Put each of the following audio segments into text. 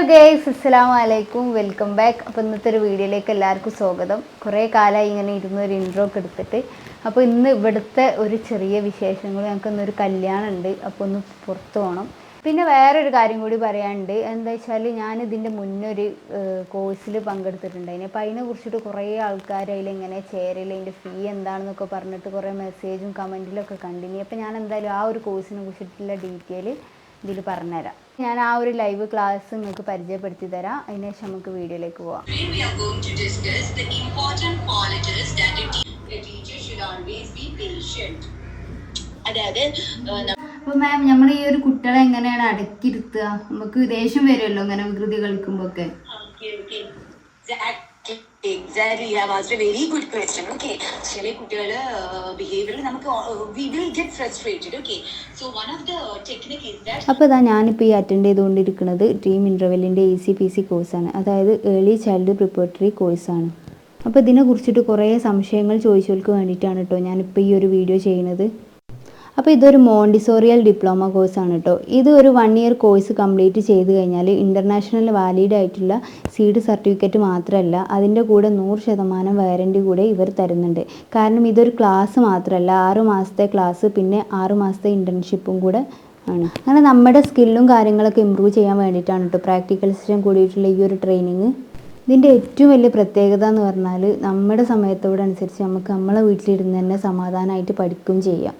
Guys, അസ്സലാമു അലൈക്കും, welcome back. അപ്പോൾ ഇന്നത്തെ ഒരു വീഡിയോയിലേക്ക് എല്ലാവർക്കും സ്വാഗതം. കുറേ കാലമായി ഇങ്ങനെ ഇരുന്ന് ഒരു ഇൻട്രോ ഒക്കെ എടുത്തിട്ട്. അപ്പോൾ ഇന്ന് ഇവിടുത്തെ ഒരു ചെറിയ വിശേഷങ്ങൾ, ഞങ്ങൾക്കൊന്നൊരു കല്യാണം ഉണ്ട്, അപ്പോൾ ഒന്ന് പുറത്ത് പോകണം. പിന്നെ വേറൊരു കാര്യം കൂടി പറയാനുണ്ട്. എന്താ വെച്ചാൽ ഞാനിതിൻ്റെ മുന്നൊരു കോഴ്സിൽ പങ്കെടുത്തിട്ടുണ്ടായിന്. അപ്പോൾ അതിനെ കുറിച്ചിട്ട് കുറേ ആൾക്കാർ അതിലിങ്ങനെ ചേരൽ, അതിൻ്റെ ഫീ എന്താണെന്നൊക്കെ പറഞ്ഞിട്ട് കുറേ മെസ്സേജും കമൻറ്റിലൊക്കെ കണ്ടിനി. അപ്പോൾ ഞാൻ എന്തായാലും ആ ഒരു കോഴ്സിനെ കുറിച്ചിട്ടുള്ള ഡീറ്റെയിൽ ഇതിൽ പറഞ്ഞുതരാം. ഞാൻ ആ ഒരു ലൈവ് ക്ലാസ് നിങ്ങൾക്ക് പരിചയപ്പെടുത്തി തരാം. അതിനുശേഷം നമുക്ക് വീഡിയോയിലേക്ക് പോവാം. അപ്പോൾ മാം, നമ്മൾ ഈ ഒരു കുട്ടികളെ എങ്ങനെയാണ് അടക്കിയിരുത്തുക? നമുക്ക് ദേഷ്യം വരുമല്ലോ ഇങ്ങനെ വികൃതി കളിക്കുമ്പോൾ ഒക്കെ. Exactly, you have asked a very good question. Okay, ചില കുട്ടികളുടെ ബിഹേവിയറിൽ നമുക്ക് we will get frustrated. Okay, so one of the technique is that. അപ്പോൾ ഇതാ ഞാനിപ്പോൾ ഈ അറ്റൻഡ് ചെയ്തുകൊണ്ടിരിക്കുന്നത് ഡ്രീം ഇൻ്റർവെല്ലിൻ്റെ ECPC കോഴ്സാണ്. അതായത് ഏർലി ചൈൽഡ് പ്രിപ്പറേറ്ററി കോഴ്സാണ്. അപ്പോൾ ഇതിനെ കുറിച്ചിട്ട് കുറേ സംശയങ്ങൾ ചോദിച്ചവർക്ക് വേണ്ടിയിട്ടാണ് കേട്ടോ ഞാനിപ്പോൾ ഈ ഒരു വീഡിയോ ചെയ്യുന്നത്. അപ്പോൾ ഇതൊരു മോണ്ടിസോറിയൽ ഡിപ്ലോമ കോഴ്സാണ് കേട്ടോ. ഇത് ഒരു 1 ഇയർ കോഴ്സ് കംപ്ലീറ്റ് ചെയ്ത് കഴിഞ്ഞാൽ ഇൻ്റർനാഷണൽ വാലിഡ് ആയിട്ടുള്ള സീഡ് സർട്ടിഫിക്കറ്റ് മാത്രമല്ല, അതിൻ്റെ കൂടെ 100% വാറൻറ്റി കൂടെ ഇവർ തരുന്നുണ്ട്. കാരണം ഇതൊരു ക്ലാസ് മാത്രമല്ല, 6 മാസത്തെ ക്ലാസ് പിന്നെ 6 മാസത്തെ ഇൻറ്റേൺഷിപ്പും കൂടെ ആണ്. അങ്ങനെ നമ്മുടെ സ്കില്ലും കാര്യങ്ങളൊക്കെ ഇമ്പ്രൂവ് ചെയ്യാൻ വേണ്ടിയിട്ടാണ് കേട്ടോ പ്രാക്ടിക്കൽ സിസ്റ്റം കൂടിയിട്ടുള്ള ഈ ഒരു ട്രെയിനിങ്. ഇതിൻ്റെ ഏറ്റവും വലിയ പ്രത്യേകത എന്ന് പറഞ്ഞാൽ നമ്മുടെ സമയത്തോടനുസരിച്ച് നമുക്ക് നമ്മളെ വീട്ടിലിരുന്ന് തന്നെ സമാധാനമായിട്ട് പഠിക്കുകയും ചെയ്യാം.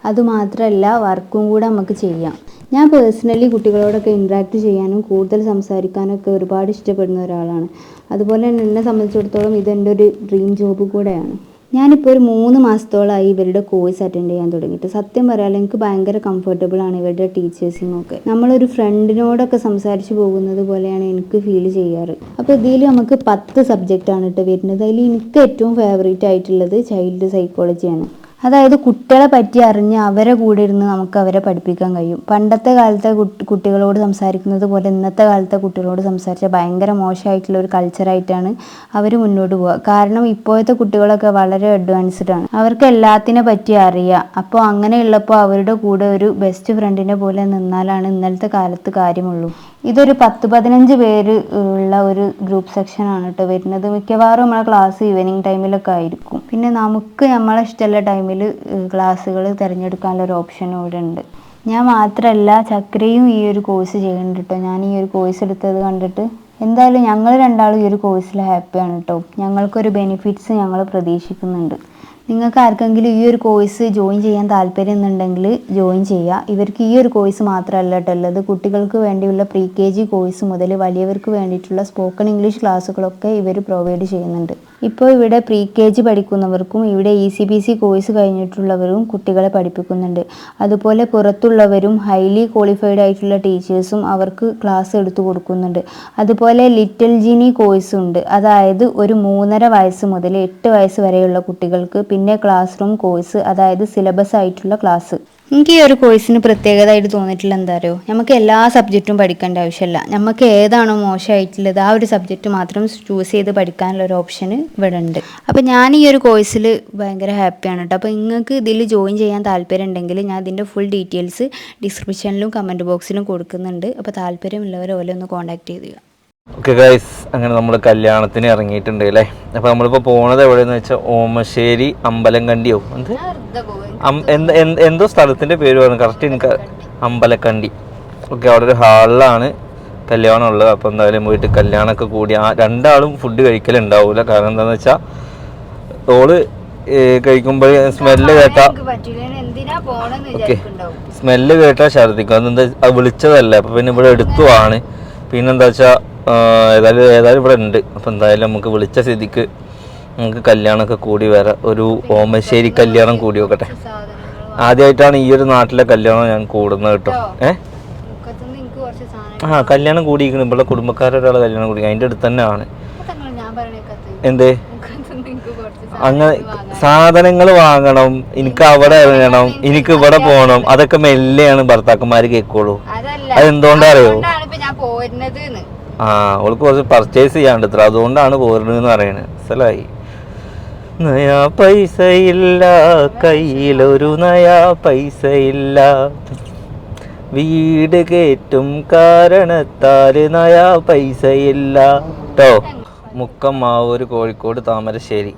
അതുമാത്രമല്ല, വർക്കും കൂടെ നമുക്ക് ചെയ്യാം. ഞാൻ പേഴ്സണലി കുട്ടികളോടൊക്കെ ഇൻട്രാക്ട് ചെയ്യാനും കൂടുതൽ സംസാരിക്കാനൊക്കെ ഒരുപാട് ഇഷ്ടപ്പെടുന്ന ഒരാളാണ്. അതുപോലെ തന്നെ എന്നെ സംബന്ധിച്ചിടത്തോളം ഇതെൻ്റെ ഒരു ഡ്രീം ജോബ് കൂടെയാണ്. ഞാനിപ്പോൾ ഒരു 3 മാസത്തോളമായി ഇവരുടെ കോഴ്സ് അറ്റൻഡ് ചെയ്യാൻ തുടങ്ങിയിട്ട്. സത്യം പറയാൻ എനിക്ക് ഭയങ്കര കംഫർട്ടബിൾ ആണ് ഇവരുടെ ടീച്ചേഴ്സിനൊക്കെ. നമ്മളൊരു ഫ്രണ്ടിനോടൊക്കെ സംസാരിച്ച് പോകുന്നത് പോലെയാണ് എനിക്ക് ഫീൽ ചെയ്യാറ്. അപ്പോൾ ഇതിൽ നമുക്ക് 10 സബ്ജക്റ്റാണ് കേട്ടോ വരുന്നത്. അതിൽ എനിക്ക് ഏറ്റവും ഫേവറേറ്റ് ആയിട്ടുള്ളത് ചൈൽഡ് സൈക്കോളജിയാണ്. അതായത് കുട്ടികളെ പറ്റി അറിഞ്ഞ് അവരെ കൂടെ ഇരുന്ന് നമുക്ക് അവരെ പഠിപ്പിക്കാൻ കഴിയും. പണ്ടത്തെ കാലത്തെ കുട്ടികളോട് സംസാരിക്കുന്നത് പോലെ ഇന്നത്തെ കാലത്തെ കുട്ടികളോട് സംസാരിച്ചാൽ ഭയങ്കര മോശമായിട്ടുള്ള ഒരു കൾച്ചറായിട്ടാണ് അവർ മുന്നോട്ട് പോവുക. കാരണം ഇപ്പോഴത്തെ കുട്ടികളൊക്കെ വളരെ അഡ്വാൻസ്ഡ് ആണ്, അവർക്ക് എല്ലാത്തിനെ പറ്റി അറിയാം. അപ്പോൾ അങ്ങനെയുള്ളപ്പോൾ അവരുടെ കൂടെ ഒരു ബെസ്റ്റ് ഫ്രണ്ടിനെ പോലെ നിന്നാലാണ് ഇന്നലത്തെ കാലത്ത് കാര്യമുള്ളൂ. ഇതൊരു 10-15 പേര് ഉള്ള ഒരു ഗ്രൂപ്പ് സെക്ഷനാണ് കേട്ടോ വരുന്നത്. മിക്കവാറും നമ്മളെ ക്ലാസ് ഈവനിങ് ടൈമിലൊക്കെ ആയിരിക്കും. പിന്നെ നമുക്ക് നമ്മളെ ഇഷ്ടമുള്ള ടൈമിൽ ക്ലാസ്സുകൾ തിരഞ്ഞെടുക്കാനുള്ള ഒരു ഓപ്ഷനും ഇവിടെ ഉണ്ട്. ഞാൻ മാത്രമല്ല, ചക്രയും ഈ ഒരു കോഴ്സ് ചെയ്യുന്നുണ്ട് കേട്ടോ. ഞാൻ ഈ ഒരു കോഴ്സ് എടുത്തത് കണ്ടിട്ട് എന്തായാലും ഞങ്ങൾ രണ്ടാളും ഈ ഒരു കോഴ്സിൽ ഹാപ്പിയാണ് കേട്ടോ. ഞങ്ങൾക്കൊരു ബെനിഫിറ്റ്സ് ഞങ്ങൾ പ്രതീക്ഷിക്കുന്നുണ്ട്. നിങ്ങൾക്ക് ആർക്കെങ്കിലും ഈ ഒരു കോഴ്സ് ജോയിൻ ചെയ്യാൻ താല്പര്യം എന്നുണ്ടെങ്കിൽ ജോയിൻ ചെയ്യുക. ഇവർക്ക് ഈ ഒരു കോഴ്സ് മാത്രമല്ല കേട്ടോ ഉള്ളത്, കുട്ടികൾക്ക് വേണ്ടിയുള്ള pre-KG കോഴ്സ് മുതൽ വലിയവർക്ക് വേണ്ടിയിട്ടുള്ള സ്പോക്കൺ ഇംഗ്ലീഷ് ക്ലാസ്സുകളൊക്കെ ഇവർ പ്രൊവൈഡ് ചെയ്യുന്നുണ്ട്. ഇപ്പോൾ ഇവിടെ pre-KG പഠിക്കുന്നവർക്കും ഇവിടെ ECPC കോഴ്സ് കഴിഞ്ഞിട്ടുള്ളവരും കുട്ടികളെ പഠിപ്പിക്കുന്നുണ്ട്. അതുപോലെ പുറത്തുള്ളവരും ഹൈലി ക്വാളിഫൈഡ് ആയിട്ടുള്ള ടീച്ചേഴ്സും അവർക്ക് ക്ലാസ് എടുത്തു കൊടുക്കുന്നുണ്ട്. അതുപോലെ ലിറ്റിൽ ജിനി കോഴ്സും ഉണ്ട്. അതായത് ഒരു 3.5 വയസ്സ് മുതൽ 8 വയസ്സ് വരെയുള്ള കുട്ടികൾക്ക്. പിന്നെ ക്ലാസ് റൂം കോഴ്സ്, അതായത് സിലബസ് ആയിട്ടുള്ള ക്ലാസ്. എനിക്ക് ഈ ഒരു കോഴ്സിന് പ്രത്യേകതയായിട്ട് തോന്നിയിട്ടുള്ള എന്താ അറിയോ, നമുക്ക് എല്ലാ സബ്ജക്റ്റും പഠിക്കേണ്ട ആവശ്യമില്ല. നമുക്ക് ഏതാണോ മോശമായിട്ടുള്ളത് ആ ഒരു സബ്ജക്റ്റ് മാത്രം ചൂസ് ചെയ്ത് പഠിക്കാനുള്ള ഒരു ഓപ്ഷൻ ഇവിടെ ഉണ്ട്. അപ്പോൾ ഞാൻ ഈ ഒരു കോഴ്സിൽ ഭയങ്കര ഹാപ്പിയാണ് കേട്ടോ. അപ്പോൾ നിങ്ങൾക്ക് ഇതിൽ ജോയിൻ ചെയ്യാൻ താല്പര്യം ഉണ്ടെങ്കിൽ ഞാൻ ഇതിൻ്റെ ഫുൾ ഡീറ്റെയിൽസ് ഡിസ്ക്രിപ്ഷനിലും കമൻറ്റ് ബോക്സിലും കൊടുക്കുന്നുണ്ട്. അപ്പോൾ താല്പര്യമുള്ളവരെ ഓലെ ഒന്ന് കോൺടാക്ട് ചെയ്യുക. ഓക്കെ ഗൈസ്, അങ്ങനെ നമ്മൾ കല്യാണത്തിന് ഇറങ്ങിയിട്ടുണ്ട് അല്ലേ. അപ്പോൾ നമ്മളിപ്പോൾ പോണത് എവിടെയെന്ന് വെച്ചാൽ ഓമശ്ശേരി അമ്പലക്കണ്ടിയോ എന്തോ സ്ഥലത്തിൻ്റെ പേര് പറഞ്ഞു, കറക്റ്റ് എനിക്ക് അമ്പലക്കണ്ടി. ഓക്കെ, അവിടെ ഒരു ഹാളിലാണ് കല്യാണം ഉള്ളത്. അപ്പോൾ എന്തായാലും പോയിട്ട് കല്യാണമൊക്കെ കൂടി രണ്ടാളും ഫുഡ് കഴിക്കലുണ്ടാവില്ല. കാരണം എന്താണെന്ന് വെച്ചാൽ ഓള് കഴിക്കുമ്പോൾ സ്മെല്ല് കേട്ടാ സ്മെല്ല് കേട്ടാൽ ഛർദ്ദിക്കും. അതെന്താ, അത് വിളിച്ചതല്ലേ. അപ്പോൾ പിന്നെ ഇവിടെ എടുത്തുവാണ്. പിന്നെന്താ വെച്ചാൽ ഏതായാലും ഇവിടെ ഉണ്ട്. അപ്പോൾ എന്തായാലും നമുക്ക് വിളിച്ച സ്ഥിതിക്ക് നമുക്ക് കല്യാണമൊക്കെ കൂടി വരാം. ഒരു ഓമശ്ശേരി കല്യാണം കൂടി നോക്കട്ടെ. ആദ്യമായിട്ടാണ് ഈ ഒരു നാട്ടിലെ കല്യാണം ഞാൻ കൂടുന്നത് കേട്ടോ. കല്യാണം കൂടിയിരിക്കണം. ഇവിടെ കുടുംബക്കാരൊരാളെ കല്യാണം കൂടി അതിൻ്റെ അടുത്ത് തന്നെ ആണ്. എന്തേ അങ്ങനെ സാധനങ്ങൾ വാങ്ങണം, എനിക്ക് അവിടെ ഇറങ്ങണം, എനിക്ക് ഇവിടെ പോകണം. അതൊക്കെ മെല്ലെയാണ് ഭർത്താക്കന്മാർ കേൾക്കുള്ളൂ. അതെന്തുകൊണ്ടാ അറിയോ? അവൾക്ക് കുറച്ച് പർച്ചേസ് ചെയ്യാണ്ട് ഇത്ര, അതുകൊണ്ടാണ് പോരുന്നതെന്ന് പറയണത്. മനസ്സിലായി? നയാ പൈസയില്ല കയ്യിലൊരു നയാ പൈസയില്ല. വീട് കേറ്റും കാരണത്താല് നയാ പൈസയില്ല കേട്ടോ. മുക്കം മാവൂർ കോഴിക്കോട് താമരശ്ശേരി.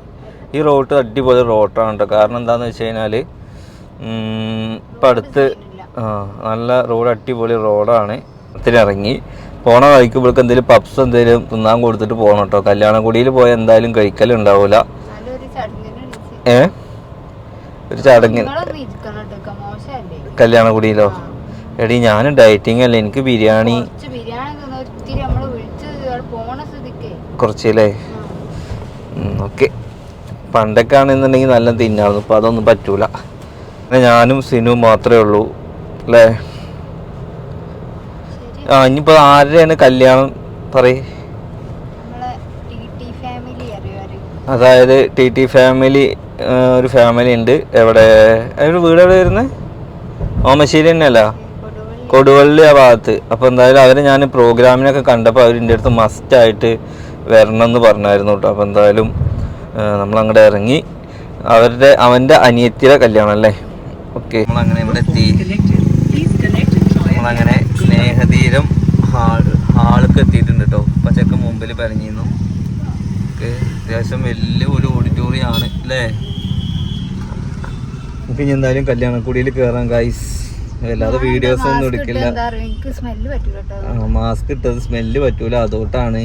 ഈ റോഡ് അടിപൊളി റോഡാണ് കേട്ടോ. കാരണം എന്താണെന്ന് വെച്ച് കഴിഞ്ഞാൽ ഇപ്പം അടുത്ത് നല്ല റോഡ് അടിപൊളി റോഡാണ്. ഇറങ്ങി പോണ വഴിക്ക് ഇവർക്ക് എന്തെങ്കിലും പപ്സ് എന്തെങ്കിലും തിന്നാൻ കൊടുത്തിട്ട് പോകണം കേട്ടോ. കല്യാണക്കുടിയിൽ പോയാൽ എന്തായാലും കഴിക്കലുണ്ടാവില്ല. ഒരു ചടങ്ങ് കല്യാണക്കുടിയിലോ? എടി ഞാൻ ഡയറ്റിംഗ് അല്ലേ, എനിക്ക് ബിരിയാണി കുറച്ചല്ലേ. ഓക്കെ, പണ്ടൊക്കെ ആണെന്നുണ്ടെങ്കിൽ നല്ല തിന്നായിരുന്നു. ഇപ്പം അതൊന്നും പറ്റൂല. ഞാനും സിനു മാത്രമേ ഉള്ളൂ അല്ലേ? ഇനിയിപ്പോൾ ആരുടെയാണ് കല്യാണം പറയേ? അതായത് ടി ഫാമിലി ഒരു ഫാമിലി ഉണ്ട്. എവിടെ ഒരു വീട് എവിടെ വരുന്നത്? ഓമശ്ശേരി തന്നെയല്ല, കൊടുവള്ളി ആ ഭാഗത്ത്. അപ്പോൾ എന്തായാലും അവരെ ഞാൻ പ്രോഗ്രാമിനൊക്കെ കണ്ടപ്പോൾ അവരിൻ്റെ അടുത്ത് മസ്റ്റായിട്ട് വരണം എന്ന് പറഞ്ഞായിരുന്നു കേട്ടോ. അപ്പോൾ എന്തായാലും നമ്മളങ്ങോട്ട് ഇറങ്ങി. അവൻ്റെ അനിയത്തിയുടെ കല്യാണം അല്ലേ? ഓക്കെ, നമ്മളങ്ങനെ ഇവിടെ എത്തി. നമ്മളങ്ങനെ സ്നേഹതീരം ഹാൾക്ക് എത്തിയിട്ടുണ്ട് കേട്ടോ. അപ്പം ചെക്കൻ മുമ്പിൽ പറഞ്ഞിരുന്നു. ഓക്കെ, അത്യാവശ്യം വലിയ ഒരു ഓഡിറ്റോറിയം ആണ് അല്ലേ? നമുക്ക് ഇനി എന്തായാലും കല്യാണക്കുടിയിൽ കയറാം ഗൈസ്. അല്ലാതെ വീഡിയോസ് ഒന്നും എടുക്കില്ല. മാസ്ക് ഇട്ടത് സ്മെല്ല് പറ്റൂല, അതുകൊണ്ടാണ്.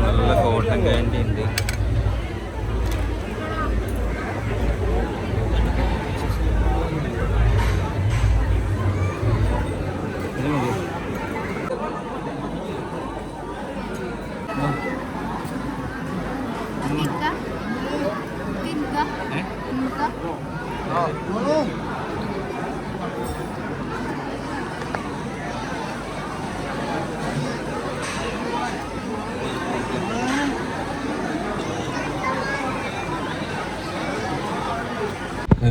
നല്ല കോട്ടൺ ക്യാൻഡി ഉണ്ട്.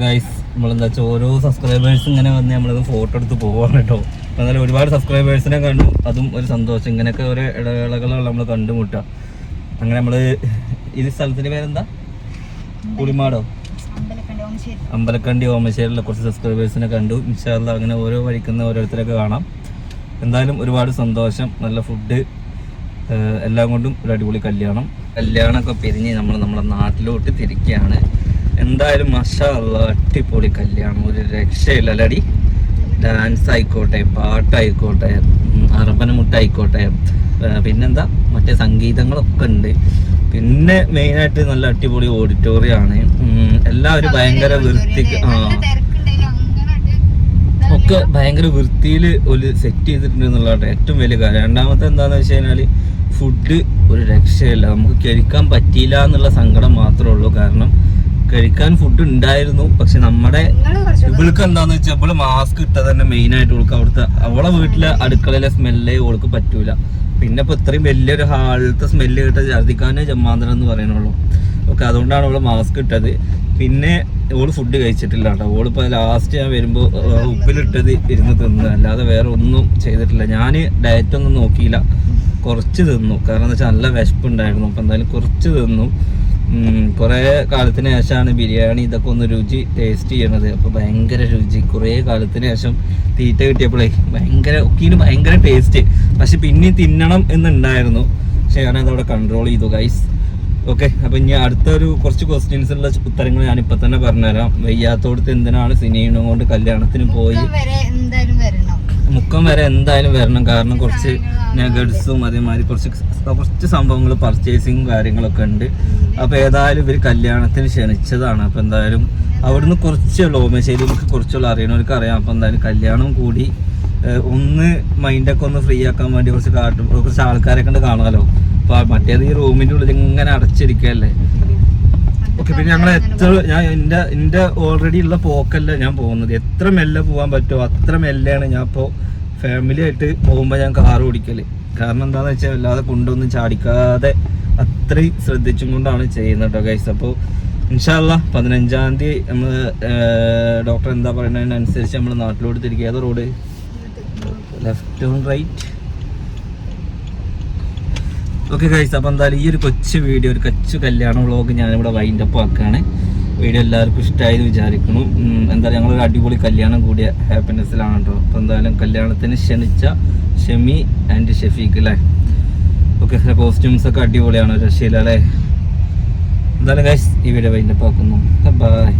ഗൈസ്, നമ്മളെന്താ വെച്ചാൽ ഓരോ സബ്സ്ക്രൈബേഴ്സ് ഇങ്ങനെ വന്ന് നമ്മളത് ഫോട്ടോ എടുത്ത് പോവാണ് കേട്ടോ. എന്നാലും ഒരുപാട് സബ്സ്ക്രൈബേഴ്സിനെ കണ്ടു, അതും ഒരു സന്തോഷം. ഇങ്ങനെയൊക്കെ ഓരോ ഇടവേളകളാണ് നമ്മൾ കണ്ടുമുട്ടുക. അങ്ങനെ നമ്മൾ ഈ സ്ഥലത്തിൻ്റെ പേരെന്താ? പുളിമാടോ? അമ്പലക്കണ്ടി ഓമശ്ശേരിയിലെ കുറച്ച് സബ്സ്ക്രൈബേഴ്സിനെ കണ്ടു. ഇൻഷാ അല്ലാഹ് അങ്ങനെ ഓരോ വഴിക്കുന്ന ഓരോരുത്തരൊക്കെ കാണാം. എന്തായാലും ഒരുപാട് സന്തോഷം. നല്ല ഫുഡ്, എല്ലാം കൊണ്ടും ഒരു അടിപൊളി കല്യാണമൊക്കെ പിരിഞ്ഞ് നമ്മളെ നാട്ടിലോട്ട് തിരിക്കുകയാണ്. എന്തായാലും മാഷാ അല്ലാഹ് അടിപൊളി കല്യാണം, ഒരു രക്ഷയില്ല അല്ലടി. ഡാൻസ് ആയിക്കോട്ടെ, പാട്ടായിക്കോട്ടെ, അറബന മുട്ടായിക്കോട്ടെ, പിന്നെന്താ മറ്റേ സംഗീതങ്ങളൊക്കെ ഉണ്ട്. പിന്നെ മെയിനായിട്ട് നല്ല അടിപൊളി ഓഡിറ്റോറിയം ആണ്. എല്ലാവരും ഭയങ്കര വൃത്തിക്ക് ഒക്കെ ഭയങ്കര വൃത്തിയിൽ ഒരു സെറ്റ് ചെയ്തിട്ടുണ്ട് എന്നുള്ളതാണ് ഏറ്റവും വലിയ കാര്യം. രണ്ടാമത്തെ എന്താണെന്ന് വെച്ച് കഴിഞ്ഞാൽ ഫുഡ് ഒരു രക്ഷയില്ല. നമുക്ക് കഴിക്കാൻ പറ്റിയില്ല എന്നുള്ള സങ്കടം മാത്രമേ ഉള്ളൂ. കാരണം കഴിക്കാൻ ഫുഡ് ഉണ്ടായിരുന്നു, പക്ഷെ നമ്മുടെ ഇവൾക്ക് എന്താന്ന് വെച്ചാൽ ഇവള് മാസ്ക് ഇട്ടത് തന്നെ മെയിൻ ആയിട്ട് അവൾക്ക് അവിടുത്തെ അവളെ വീട്ടിലെ അടുക്കളയിലെ സ്മെല്ലേ അവൾക്ക് പറ്റൂല. പിന്നെ ഇപ്പൊ ഇത്രയും വലിയൊരു ഹാളത്തെ സ്മെല്ല് കിട്ട ഛർദിക്കാനേ ജമ്മാന്തരം എന്ന് പറയുന്നുള്ളൂ. ഓക്കെ, അതുകൊണ്ടാണ് അവള് മാസ്ക് ഇട്ടത്. പിന്നെ ഓള് ഫുഡ് കഴിച്ചിട്ടില്ല കേട്ടോ. ഓളിപ്പോൾ ലാസ്റ്റ് ഞാൻ വരുമ്പോൾ ഉപ്പിലിട്ടത് ഇരുന്ന് തിന്നു, അല്ലാതെ വേറെ ഒന്നും ചെയ്തിട്ടില്ല. ഞാൻ ഡയറ്റൊന്നും നോക്കിയില്ല, കുറച്ച് തിന്നു. കാരണം എന്താ വെച്ചാൽ നല്ല വിശപ്പുണ്ടായിരുന്നു. അപ്പം എന്തായാലും കുറച്ച് തിന്നു. കുറേ കാലത്തിന് ശേഷമാണ് ബിരിയാണി ഇതൊക്കെ ഒന്ന് രുചി ടേസ്റ്റ് ചെയ്യണത്. അപ്പോൾ ഭയങ്കര രുചി. കുറേ കാലത്തിന് ശേഷം തീറ്റ കിട്ടിയപ്പോഴേ ഭയങ്കര ടേസ്റ്റ്. പക്ഷെ പിന്നെ തിന്നണം എന്നുണ്ടായിരുന്നു, പക്ഷെ ഞാനതവിടെ കൺട്രോൾ ചെയ്തു ഗൈസ്. ഓക്കെ, അപ്പം ഇനി അടുത്തൊരു കുറച്ച് ക്വസ്റ്റ്യൻസുള്ള ഉത്തരങ്ങൾ ഞാനിപ്പോൾ തന്നെ പറഞ്ഞുതരാം. വയ്യാത്തോടത്ത് എന്തിനാണ് സിനിമ കൊണ്ട് കല്യാണത്തിന് പോയി? മുക്കം വരെ എന്തായാലും വരണം. കാരണം കുറച്ച് നഗഡ്സും അതേമാതിരി കുറച്ച് സംഭവങ്ങൾ പർച്ചേസിങ് കാര്യങ്ങളൊക്കെ ഉണ്ട്. അപ്പോൾ ഏതായാലും ഇവർ കല്യാണത്തിന് ക്ഷണിച്ചതാണ്. അപ്പോൾ എന്തായാലും അവിടുന്ന് കുറച്ച് ഓമശ്ശേരിയിലേക്ക് കുറച്ചുള്ള അറിയണവർക്ക് അറിയാം. അപ്പോൾ എന്തായാലും കല്യാണം കൂടി ഒന്ന് മൈൻഡൊക്കെ ഒന്ന് ഫ്രീ ആക്കാൻ വേണ്ടി കുറച്ച് ആൾക്കാരൊക്കെ ഉണ്ട് കാണാമല്ലോ. അപ്പോൾ മറ്റേത് ഈ റൂമിൻ്റെ ഉള്ളിൽ ഇങ്ങനെ അടച്ചിരിക്കുകയല്ലേ. ഓക്കെ, പിന്നെ ഞങ്ങൾ എൻ്റെ ഓൾറെഡി ഉള്ള പോക്കല്ല ഞാൻ പോകുന്നത്. എത്ര മെല്ലെ പോകാൻ പറ്റുമോ അത്ര മെല്ലെയാണ് ഞാൻ ഇപ്പോൾ ഫാമിലി ആയിട്ട് പോകുമ്പോൾ ഞാൻ കാർ ഓടിക്കൽ. കാരണം എന്താണെന്ന് വെച്ചാൽ അല്ലാതെ കൊണ്ടൊന്നും ചാടിക്കാതെ അത്രയും ശ്രദ്ധിച്ചും കൊണ്ടാണ് ചെയ്യുന്നത് കേട്ടോ ഗൈസ്. അപ്പോൾ ഇൻഷാ അല്ലാഹ് 15-ാം തീയതി നമ്മൾ ഡോക്ടർ എന്താ പറയുന്നതിനനുസരിച്ച് നമ്മൾ നാട്ടിലോട്ട് തിരിക്കുക. ഏത് road? Left on right. Okay guys, അപ്പോൾ എന്തായാലും ഈ ഒരു കൊച്ചു വീഡിയോ, ഒരു കൊച്ചു കല്യാണ വ്ളോഗ് ഞാനിവിടെ വൈൻഡപ്പ് ആക്കുകയാണ്. വീഡിയോ എല്ലാവർക്കും ഇഷ്ടമായെന്ന് വിചാരിക്കുന്നു. എന്തായാലും ഞങ്ങളൊരു അടിപൊളി കല്യാണം കൂടിയ ഹാപ്പിനെസ്സിലാണ് കേട്ടോ. അപ്പോൾ എന്തായാലും കല്യാണത്തിന് ക്ഷണിച്ച ഷെമി ആൻഡ് ഷെഫീഖ് അല്ലേ. ഓക്കെ, കോസ്റ്റ്യൂംസൊക്കെ അടിപൊളിയാണ്, രക്ഷയില്ല അല്ലേ. എന്തായാലും ഗൈസ് ഈ വീഡിയോ വൈൻഡപ്പ് ആക്കുന്നു. ബൈ.